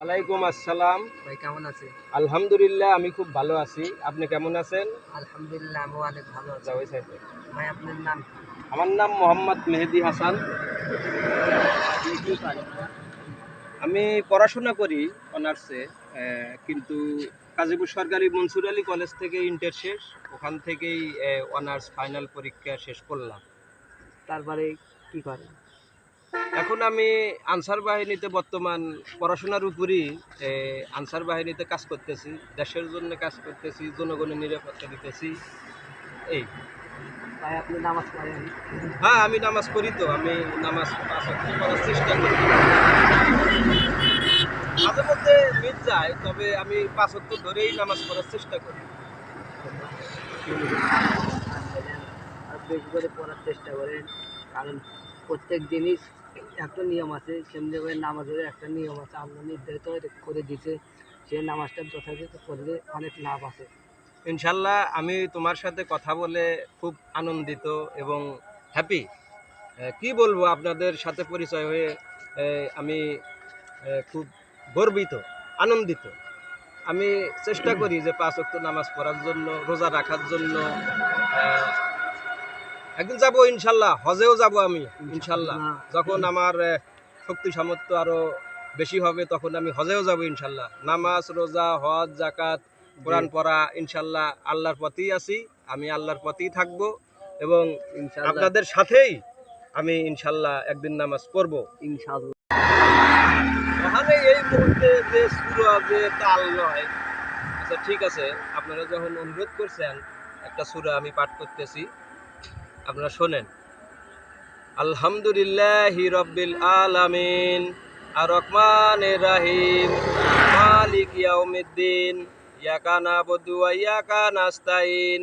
ওয়ালাইকুম আসসালাম। ভাই কেমন আছেন? আলহামদুলিল্লাহ, আমি খুব ভালো আছি। আপনি কেমন আছেন? আলহামদুলিল্লাহ আমিও অনেক ভালো আছি। যাও এই সাইডে। ভাই আপনার নাম কি? আমার নাম মোহাম্মদ মেহেদি হাসান। আপনি কি করেন? আমি পড়াশোনা করি অনার্সে, কিন্তু গাজীপুর সরকারি মনসুর আলী কলেজ থেকে ইন্টার শেষ, ওখান থেকেই অনার্স ফাইনাল পরীক্ষা শেষ করলাম। তারপরে কি করেন? এখন আমি আনসার বাহিনীতে বর্তমান পড়াশোনার উপরই আনসার বাহিনীতে কাজ করতেছি, দেশের জন্য কাজ করতেছি, জনগণের নিরাপত্তা দিতেছি। এই ভাই আপনি নামাজ পড়েন? হ্যাঁ, আমি নামাজ পড়ি তো। আমি নামাজ ৫ ওয়াক্ত পড়ার চেষ্টা করি। মাঝে মধ্যে মিস যায়, তবে আমি ৫ ওয়াক্ত ধরেই নামাজ পড়ার চেষ্টা করি। আর বেশি করে পড়ার চেষ্টা করেন, কারণ প্রত্যেক জিনিস একটা নিয়ম আছে, সেমনি করে নামাজেরও একটা নিয়ম আছে, আল্লাহ নির্ধারিত করে দিতে। সেই নামাজটা যথাযথ করলে অনেক লাভ আছে। ইনশাল্লাহ, আমি তোমার সাথে কথা বলে খুব আনন্দিত এবং হ্যাপি। কি বলবো, আপনাদের সাথে পরিচয় হয়ে আমি খুব গর্বিত, আনন্দিত। আমি চেষ্টা করি যে ৫ ওয়াক্ত নামাজ পড়ার জন্য, রোজা রাখার জন্য। একদিন যাব ইনশাল্লাহ, হজেও যাব আমি ইনশাল্লাহ। যখন আমার শক্তি সামর্থ্য আরো বেশি হবে, তখন আমি হজেও যাব ইনশাল্লাহ। নামাজ, রোজা, হজ, জাকাত, কোরআন পড়া, ইনশাল্লাহ আল্লাহর পথেই আছি। আমি আল্লাহর পথেই থাকবো এবং আপনাদের সাথেই আমি ইনশাল্লাহ একদিন নামাজ পড়বো ইনশাআল্লাহ। তাহলে এই মুহূর্তে যে সূরা, যে তাল নয়। আচ্ছা ঠিক আছে, আপনারা যখন অনুরোধ করছেন, একটা সূরা আমি পাঠ করতেছি, আপনারা শোনেন। আলহামদুলিল্লাহি রাব্বিল আলামিন, আর রহমানির রহিম, মালিক ইয়াউমিদ্দিন, ইয়াকা নাবুদু ওয়া ইয়াকা নাস্তাইন,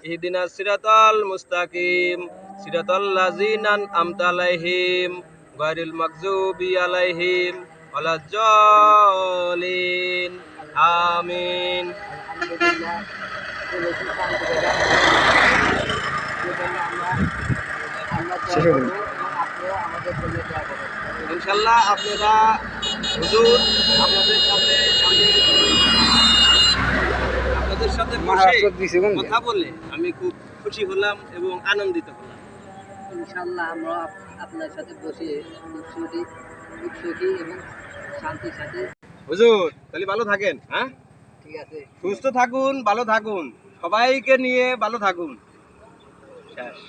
ইহদিনাস সিরাতাল মুস্তাকিম, সিরাতাল লাযিনা আন'আমতা আলাইহিম, গায়রিল মাগযুবি আলাইহিম ওয়ালাজ-জালিন। আমিন। আলহামদুলিল্লাহ। ইনশাল্লাহ আপনারা, হুজুর, আপনাদের সাথে বসে কথা বলে আমি খুব খুশি হলাম এবং আনন্দিত হলাম। ইনশাআল্লাহ আমরা আপনার সাথে বসে খুব সুখী এবং শান্তির সাথে। হুজুর তাহলে ভালো থাকেন। হ্যাঁ, ঠিক আছে, সুস্থ থাকুন, ভালো থাকুন, সবাইকে নিয়ে ভালো থাকুন। শেষ।